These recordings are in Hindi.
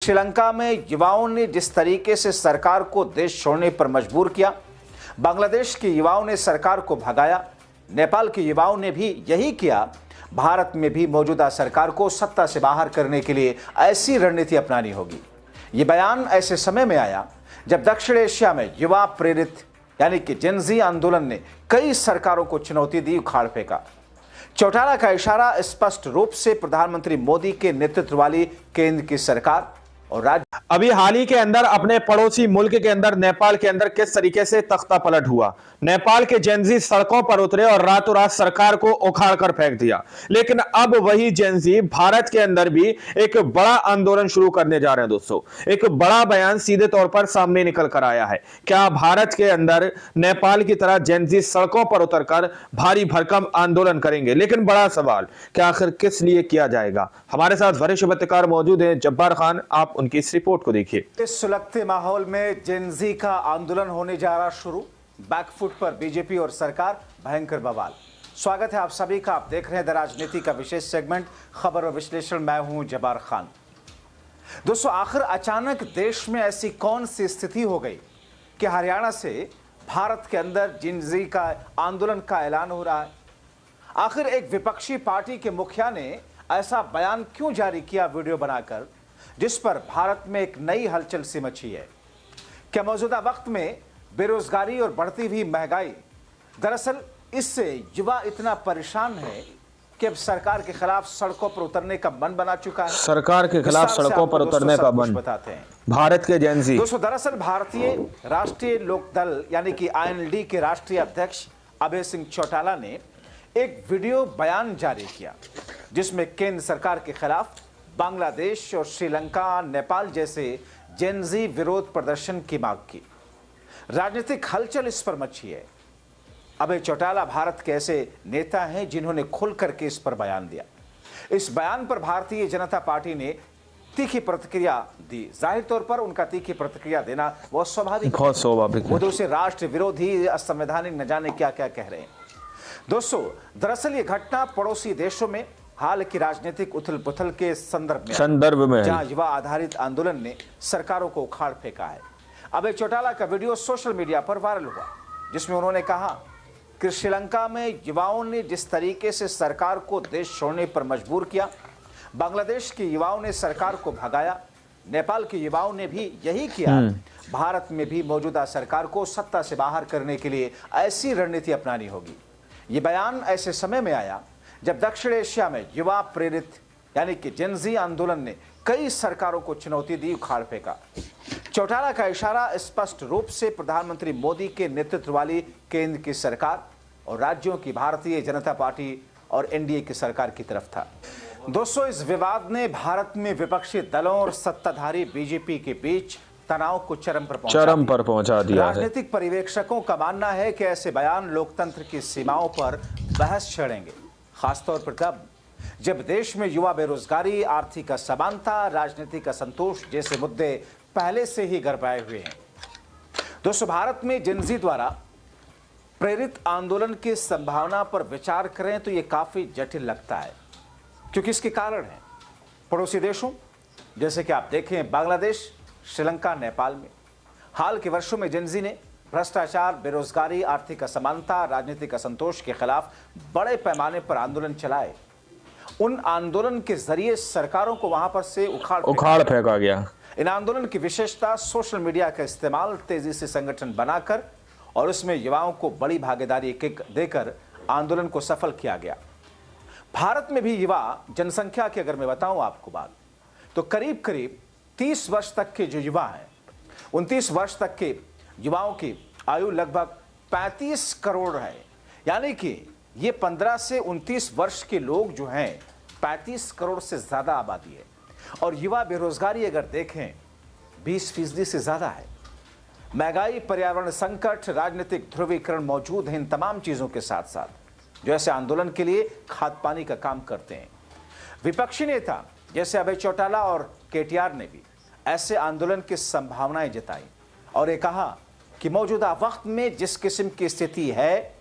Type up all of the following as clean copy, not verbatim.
श्रीलंका में युवाओं ने जिस तरीके से सरकार को देश छोड़ने पर मजबूर किया, बांग्लादेश के युवाओं ने सरकार को भगाया, नेपाल के युवाओं ने भी यही किया, भारत में भी मौजूदा सरकार को सत्ता से बाहर करने के लिए ऐसी रणनीति अपनानी होगी। ये बयान ऐसे समय में आया जब दक्षिण एशिया में युवा प्रेरित यानी कि जेनजी आंदोलन ने कई सरकारों को चुनौती दी, उखाड़ फेंका। चौटाला का इशारा स्पष्ट रूप से प्रधानमंत्री मोदी के नेतृत्व वाली केंद्र की सरकार और राज्य अभी हाल ही के अंदर अपने पड़ोसी मुल्क के अंदर नेपाल के अंदर किस तरीके से तख्ता पलट हुआ। नेपाल के जेनजी सड़कों पर उतरे और रातों रात सरकार को उखाड़ कर फेंक दिया। लेकिन अब वही जेनजी भारत के अंदर भी एक बड़ा आंदोलन शुरू करने जा रहे हैं। दोस्तों, एक बड़ा बयान सीधे तौर पर सामने निकल कर आया है। क्या भारत के अंदर नेपाल की तरह जेनजी सड़कों पर उतरकर भारी भरकम आंदोलन करेंगे? लेकिन बड़ा सवाल, क्या आखिर किस लिए किया जाएगा? हमारे साथ वरिष्ठ पत्रकार मौजूद हैं, जब्बार खान, आप उनकी इस रिपोर्ट को देखिए। इस सुलगते माहौल में जेनजी का आंदोलन होने जा रहा शुरू, बैकफुट पर बीजेपी और सरकार, भयंकर बवाल। स्वागत है आप सभी का। आप देख रहे हैं द राजनीति का विशेष सेगमेंट खबर और विश्लेषण। मैं हूं जब्बार खान। दोस्तों, आखिर अचानक देश में ऐसी कौन सी स्थिति हो गई कि हरियाणा से भारत के अंदर जेनजी का आंदोलन का ऐलान हो रहा है? आखिर एक विपक्षी पार्टी के मुखिया ने ऐसा बयान क्यों जारी किया वीडियो बनाकर, जिस पर भारत में एक नई हलचल सी मची है? क्या मौजूदा वक्त में बेरोजगारी और बढ़ती हुई महंगाई, दरअसल इससे युवा इतना परेशान है कि अब सरकार के खिलाफ सड़कों पर उतरने का मन बना चुका है? सरकार के खिलाफ सड़कों पर उतरने का मन बताते हैं भारत के जेनजी। दोस्तों, दरअसल भारतीय राष्ट्रीय लोक दल यानी कि आईएनएलडी के राष्ट्रीय अध्यक्ष अभय सिंह चौटाला ने एक वीडियो बयान जारी किया, जिसमें केंद्र सरकार के खिलाफ बांग्लादेश और श्रीलंका, नेपाल जैसे जेनजी विरोध प्रदर्शन की मांग की। राजनीतिक हलचल इस पर मची है। अभय चौटाला भारत के ऐसे नेता हैं जिन्होंने खुल करके इस पर बयान दिया। इस बयान पर भारतीय जनता पार्टी ने तीखी प्रतिक्रिया दी। जाहिर तौर पर उनका तीखी प्रतिक्रिया देना बहुत स्वाभाविक। वो दूसरे राष्ट्र विरोधी, असंवैधानिक, न जाने क्या क्या कह रहे हैं। दोस्तों, दरअसल ये घटना पड़ोसी देशों में हाल की राजनीतिक उथल पुथल के संदर्भ में जहां युवा आधारित आंदोलन ने सरकारों को उखाड़ फेंका है। अभय चौटाला का वीडियो सोशल मीडिया पर वायरल हुआ, जिसमें उन्होंने कहा कि श्रीलंका में युवाओं ने जिस तरीके से सरकार को देश छोड़ने पर मजबूर किया, बांग्लादेश के युवाओं ने सरकार को भगाया, नेपाल के युवाओं ने भी यही किया, भारत में भी मौजूदा सरकार को सत्ता से बाहर करने के लिए ऐसी रणनीति अपनानी होगी। ये बयान ऐसे समय में आया जब दक्षिण एशिया में युवा प्रेरित यानी कि जेनजी आंदोलन ने कई सरकारों को चुनौती दी, उखाड़ फेंका। चौटाला का इशारा स्पष्ट रूप से प्रधानमंत्री मोदी के नेतृत्व वाली केंद्र की सरकार और राज्यों की भारतीय जनता पार्टी और एनडीए की सरकार की तरफ था। दोस्तों, इस विवाद ने भारत में विपक्षी दलों और सत्ताधारी बीजेपी के बीच तनाव को चरम पर पहुंचा दिया। राजनीतिक पर्यवेक्षकों का मानना है कि ऐसे बयान लोकतंत्र की सीमाओं पर बहस छेड़ेंगे, खासतौर पर तब जब देश में युवा बेरोजगारी, आर्थिक असमानता, राजनीतिक असंतोष जैसे मुद्दे पहले से ही गरमाए हुए हैं। दोस्तों, भारत में जेनजी द्वारा प्रेरित आंदोलन की संभावना पर विचार करें तो यह काफी जटिल लगता है, क्योंकि इसके कारण है पड़ोसी देशों जैसे कि आप देखें बांग्लादेश, श्रीलंका, नेपाल में हाल के वर्षों में जेनजी ने भ्रष्टाचार, बेरोजगारी, आर्थिक असमानता, राजनीतिक असंतोष के खिलाफ बड़े पैमाने पर आंदोलन चलाए। उन आंदोलन के जरिए सरकारों को वहां पर से उखाड़ फेंका गया। इन आंदोलन की विशेषता सोशल मीडिया का इस्तेमाल, तेजी से संगठन बनाकर और उसमें युवाओं को बड़ी भागीदारी देकर आंदोलन को सफल किया गया। भारत में भी युवा जनसंख्या की अगर मैं बताऊं आपको बात, तो करीब करीब 30 वर्ष तक के जो युवा हैं, 29 वर्ष तक के युवाओं की आयु लगभग 35 करोड़ है। यानी कि ये 15 से 29 वर्ष के लोग जो हैं, 35 करोड़ से ज्यादा आबादी है। और युवा बेरोजगारी अगर देखें 20% से ज्यादा है। महंगाई, पर्यावरण संकट, राजनीतिक ध्रुवीकरण मौजूद हैं। इन तमाम चीजों के साथ साथ जो ऐसे आंदोलन के लिए खाद पानी का काम करते हैं। विपक्षी नेता जैसे अभय चौटाला और केटीआर ने भी ऐसे आंदोलन की संभावनाएं जताई और ये कहा कि मौजूदा वक्त में जिस किस्म की स्थिति है,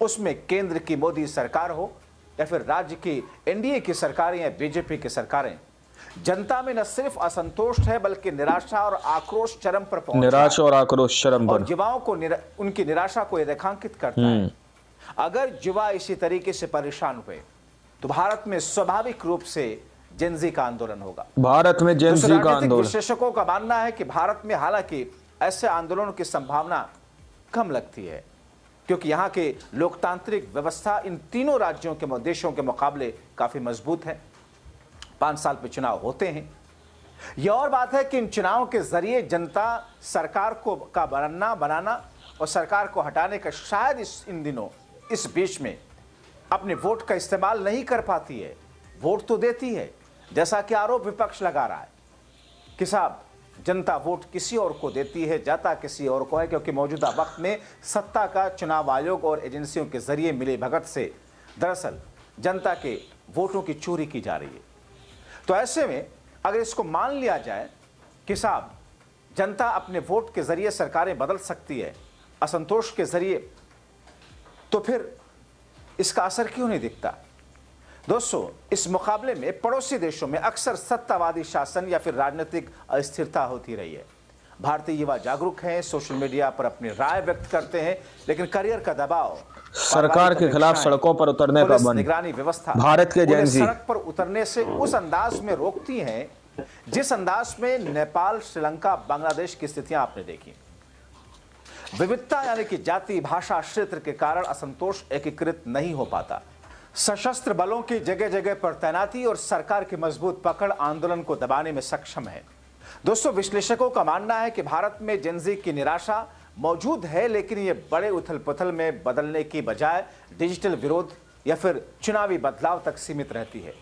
उसमें केंद्र की मोदी सरकार हो या फिर राज्य की एनडीए की सरकारें या बीजेपी की सरकारें, जनता में न सिर्फ असंतोष है बल्कि निराशा और आक्रोश चरम पर पहुंच रहा निराशा और आक्रोश चरम और पर। युवाओं को उनकी निराशा को यह रेखांकित करता है। अगर युवा इसी तरीके से परेशान हुए तो भारत में स्वाभाविक रूप से जेनजी का आंदोलन होगा। भारत में जेनजी का आंदोलन। विशेषज्ञों का मानना है कि भारत में हालांकि ऐसे आंदोलनों की संभावना कम लगती है क्योंकि यहाँ के लोकतांत्रिक व्यवस्था इन तीनों राज्यों के देशों के मुकाबले काफी मजबूत है। 5 साल पे चुनाव होते हैं। यह और बात है कि इन चुनावों के जरिए जनता सरकार को बनाना और सरकार को हटाने का शायद इन दिनों इस बीच में अपने वोट का इस्तेमाल नहीं कर पाती है। वोट तो देती है, जैसा कि आरोप विपक्ष लगा रहा है कि साहब जनता वोट किसी और को देती है, जाता किसी और को है, क्योंकि मौजूदा वक्त में सत्ता का चुनाव आयोग और एजेंसियों के जरिए मिले भगत से दरअसल जनता के वोटों की चोरी की जा रही है। तो ऐसे में अगर इसको मान लिया जाए कि साहब जनता अपने वोट के जरिए सरकारें बदल सकती है असंतोष के जरिए, तो फिर इसका असर क्यों नहीं दिखता? दोस्तों, इस मुकाबले में पड़ोसी देशों में अक्सर सत्तावादी शासन या फिर राजनीतिक अस्थिरता होती रही है। भारतीय युवा जागरूक हैं, सोशल मीडिया पर अपनी राय व्यक्त करते हैं, लेकिन करियर का दबाव, सरकार के खिलाफ सड़कों पर उतरने पर बंद, निगरानी व्यवस्था भारत के जेनजी सड़क पर उतरने से उस अंदाज में रोकती हैं जिस अंदाज में नेपाल, श्रीलंका, बांग्लादेश की स्थितियां आपने देखी। विविधता यानी कि जाति, भाषा, क्षेत्र के कारण असंतोष एकीकृत नहीं हो पाता। सशस्त्र बलों की जगह जगह पर तैनाती और सरकार की मजबूत पकड़ आंदोलन को दबाने में सक्षम है। दोस्तों, विश्लेषकों का मानना है कि भारत में जेनजी की निराशा मौजूद है, लेकिन ये बड़े उथल पुथल में बदलने की बजाय डिजिटल विरोध या फिर चुनावी बदलाव तक सीमित रहती है।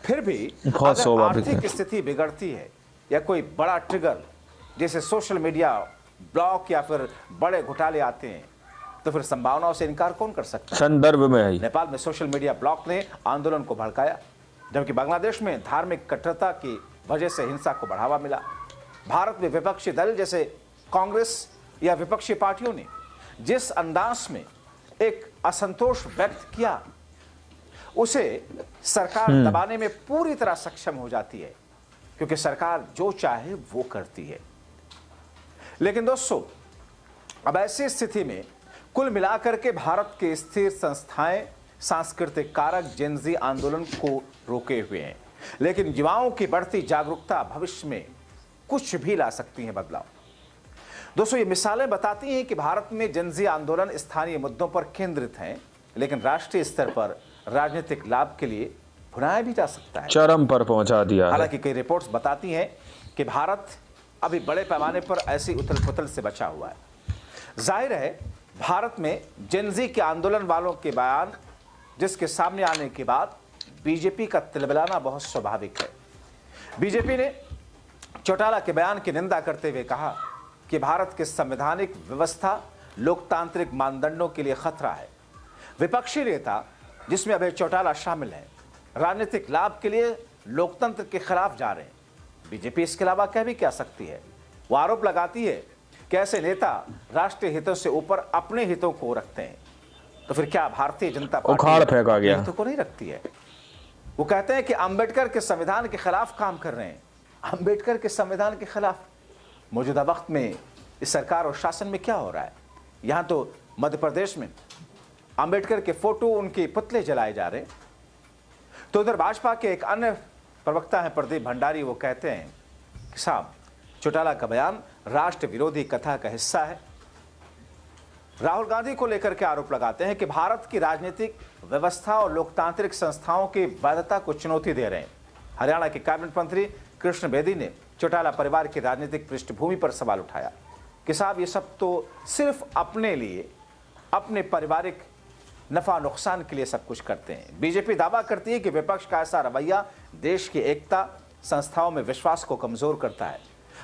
फिर भी अगर आर्थिक स्थिति बिगड़ती है या कोई बड़ा ट्रिगर जैसे सोशल मीडिया ब्लॉक या फिर बड़े घोटाले आते हैं तो फिर संभावनाओं से इनकार कौन कर सकता है? संदर्भ में नेपाल में सोशल मीडिया ब्लॉक ने आंदोलन को भड़काया, जबकि बांग्लादेश में धार्मिक कट्टरता की वजह से हिंसा को बढ़ावा मिला। भारत में विपक्षी दल जैसे कांग्रेस या विपक्षी पार्टियों ने जिस अंदाज में एक असंतोष व्यक्त किया उसे सरकार दबाने में पूरी तरह सक्षम हो जाती है, क्योंकि सरकार जो चाहे वो करती है। लेकिन दोस्तों, अब ऐसी स्थिति में कुल मिलाकर के भारत के स्थिर संस्थाएं, सांस्कृतिक कारक जेनजी आंदोलन को रोके हुए हैं, लेकिन युवाओं की बढ़ती जागरूकता भविष्य में कुछ भी ला सकती है बदलाव। दोस्तों, ये मिसालें बताती हैं कि भारत में जेनजी आंदोलन स्थानीय मुद्दों पर केंद्रित हैं, लेकिन राष्ट्रीय स्तर पर राजनीतिक लाभ के लिए भुनाया भी जा सकता है। चरम पर पहुंचा दिया है। हालांकि कई रिपोर्ट्स बताती हैं कि भारत अभी बड़े पैमाने पर ऐसी उथल पुथल से बचा हुआ है। जाहिर है, भारत में जेनजी के आंदोलन वालों के बयान जिसके सामने आने के बाद बीजेपी का तिलमिलाना बहुत स्वाभाविक है। बीजेपी ने चौटाला के बयान की निंदा करते हुए कहा कि भारत के संवैधानिक व्यवस्था लोकतांत्रिक मानदंडों के लिए खतरा है। विपक्षी नेता, जिसमें अभय चौटाला शामिल हैं, राजनीतिक लाभ के लिए लोकतंत्र के खिलाफ जा रहे हैं। बीजेपी इसके अलावा कह भी क्या सकती है? वो आरोप लगाती है कि ऐसे नेता राष्ट्रीय हितों से ऊपर अपने हितों को रखते हैं। तो फिर क्या भारतीय जनता पार्टी उखाड़ फेंका गया हितों को नहीं रखती है? वो कहते हैं कि अंबेडकर के संविधान के खिलाफ काम कर रहे हैं। अंबेडकर के संविधान के खिलाफ मौजूदा वक्त में इस सरकार और शासन में क्या हो रहा है? यहां तो मध्य प्रदेश में अंबेडकर के फोटो, उनके पुतले जलाए जा रहे हैं। तो उधर भाजपा के एक अन्य प्रवक्ता हैं प्रदीप भंडारी, वो कहते हैं कि साहब चौटाला का बयान राष्ट्र विरोधी कथा का हिस्सा है। राहुल गांधी को लेकर के आरोप लगाते हैं कि भारत की राजनीतिक व्यवस्था और लोकतांत्रिक संस्थाओं की वैधता को चुनौती दे रहे हैं। हरियाणा के कैबिनेट मंत्री कृष्ण बेदी ने चौटाला परिवार की राजनीतिक पृष्ठभूमि पर सवाल उठाया कि साहब ये सब तो सिर्फ अपने लिए, अपने पारिवारिक नफा नुकसान के लिए सब कुछ करते हैं। बीजेपी दावा करती है कि विपक्ष का ऐसा रवैया देश की एकता, संस्थाओं में विश्वास को कमजोर करता है।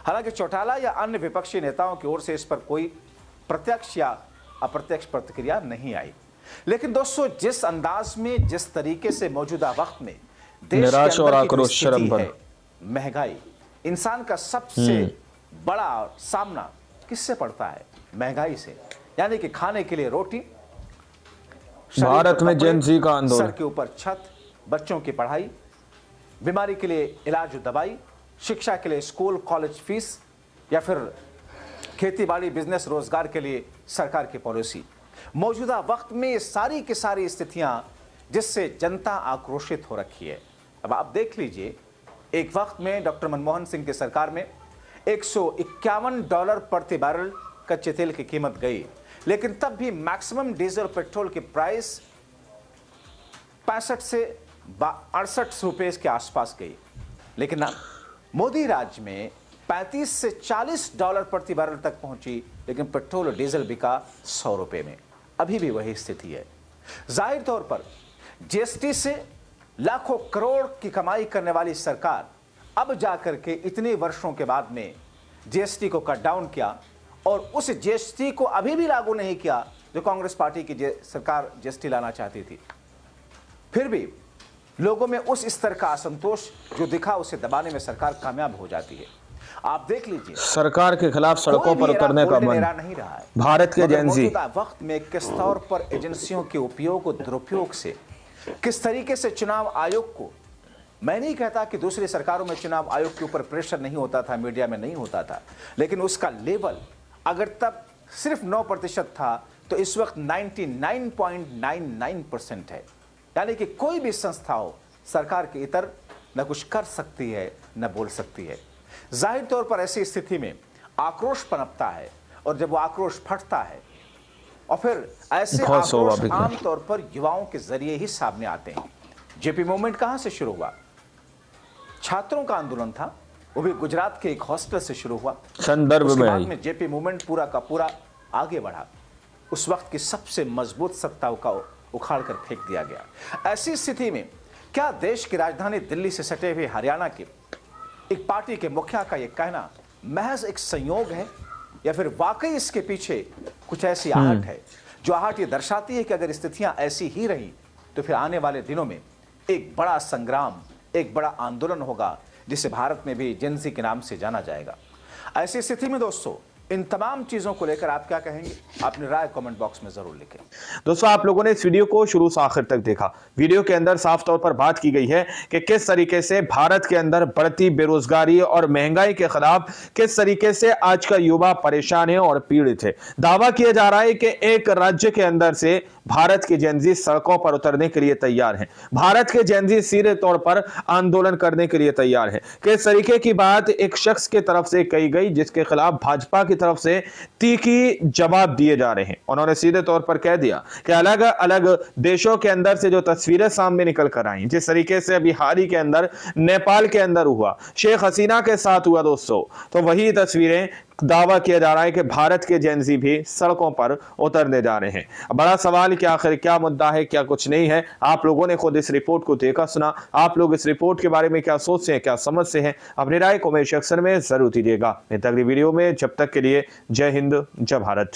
हालांकि चौटाला या अन्य विपक्षी नेताओं की ओर से इस पर कोई प्रत्यक्ष या अप्रत्यक्ष प्रतिक्रिया नहीं आई। लेकिन दोस्तों, जिस अंदाज में, जिस तरीके से मौजूदा वक्त में देश के अंदर की स्थिति है, महंगाई, इंसान का सबसे बड़ा सामना किससे पड़ता है? महंगाई से। यानी कि खाने के लिए रोटी, भारत में जेनजी का आंदोलन, सर के ऊपर छत, बच्चों की पढ़ाई, बीमारी के लिए इलाज और दवाई, शिक्षा के लिए स्कूल कॉलेज फीस, या फिर खेती बाड़ी बिजनेस रोजगार के लिए सरकार की पॉलिसी। मौजूदा वक्त में ये सारी की सारी स्थितियां जिससे जनता आक्रोशित हो रखी है। अब आप देख लीजिए, एक वक्त में डॉक्टर मनमोहन सिंह की सरकार में $151 प्रति बैरल कच्चे तेल की कीमत गई, लेकिन तब भी मैक्सिमम डीजल पेट्रोल की प्राइस 65 से 68 रुपए के आसपास गई। लेकिन अब मोदी राज में 35 से $40 प्रति बैरल तक पहुंची, लेकिन पेट्रोल और डीजल बिका 100 रुपए में। अभी भी वही स्थिति है। जाहिर तौर पर जीएसटी से लाखों करोड़ की कमाई करने वाली सरकार अब जाकर के इतने वर्षों के बाद में जीएसटी को कट डाउन किया, और उस जीएसटी को अभी भी लागू नहीं किया जो कांग्रेस पार्टी की सरकार जीएसटी लाना चाहती थी। फिर भी लोगों में उस स्तर का असंतोष जो दिखा, उसे दबाने में सरकार कामयाब हो जाती है। आप देख लीजिए, सरकार के खिलाफ सड़कों पर उतरने का मन नहीं रहा है। भारत के जेनजी वक्त में किस तौर पर एजेंसियों के उपयोग और दुरुपयोग से, किस तरीके से चुनाव आयोग को, मैं नहीं कहता कि दूसरी सरकारों में चुनाव आयोग के ऊपर प्रेशर नहीं होता था, मीडिया में नहीं होता था, लेकिन उसका लेवल अगर तब सिर्फ 9% था तो इस वक्त 99.99% है। यानी कि कोई भी संस्था हो सरकार के इतर न कुछ कर सकती है न बोल सकती है। जाहिर तौर पर ऐसी स्थिति में आक्रोश पनपता है, और जब वो आक्रोश फटता है और फिर ऐसे आक्रोश आमतौर पर युवाओं के जरिए ही सामने आते हैं। जेपी मूवमेंट कहां से शुरू हुआ? छात्रों का आंदोलन था, वो भी गुजरात के एक हॉस्टल से शुरू हुआ। संदर्भ में जेपी मूवमेंट पूरा का पूरा आगे बढ़ा। उस वक्त की सबसे मजबूत सत्ताओं का उखाड़ कर फेंक दिया गया। ऐसी स्थिति में क्या देश की राजधानी दिल्ली से सटे हुए हरियाणा के एक पार्टी के मुखिया का यह कहना महज एक संयोग है, या फिर वाकई इसके पीछे कुछ ऐसी आहट है, जो आहट ये दर्शाती है कि अगर स्थितियां ऐसी ही रही तो फिर आने वाले दिनों में एक बड़ा संग्राम, एक बड़ा आंदोलन होगा, जिसे भारत में भी जेनजी के नाम से जाना जाएगा। ऐसी स्थिति में दोस्तों, इन तमाम चीजों को लेकर आप क्या कहेंगे? अपनी राय कमेंट बॉक्स में जरूर लिखें। दोस्तों, आप लोगों ने इस वीडियो को शुरू से आखिर तक देखा। वीडियो के अंदर साफ तौर पर बात की गई है कि किस तरीके से भारत के अंदर बढ़ती बेरोजगारी और महंगाई के खिलाफ किस तरीके से आज का युवा परेशान है और पीड़ित है। दावा किया जा रहा है कि एक राज्य के अंदर से भारत के जेनजी सड़कों पर उतरने के लिए तैयार हैं। भारत के जेनजी सीधे तौर पर आंदोलन करने के लिए तैयार है। किस तरीके की बात एक शख्स के तरफ से कही गई जिसके खिलाफ भाजपा की तरफ से तीखी जवाब दिए जा रहे हैं। उन्होंने सीधे तौर पर कह दिया कि अलग अलग देशों के अंदर से जो तस्वीरें सामने निकल कर आई, जिस तरीके से अभी हाल ही के अंदर नेपाल के अंदर हुआ, शेख हसीना के साथ हुआ दोस्तों, तो वही तस्वीरें दावा किया जा रहा है कि भारत के जेनजी भी सड़कों पर उतरने जा रहे हैं। बड़ा सवाल कि आखिर क्या मुद्दा है, क्या कुछ नहीं है। आप लोगों ने खुद इस रिपोर्ट को देखा सुना, आप लोग इस रिपोर्ट के बारे में क्या सोचते हैं, क्या समझते हैं, अपनी राय कमेंट सेक्शन में जरूर दीजिएगा। अगली वीडियो में जब तक के लिए जय हिंद, जय भारत।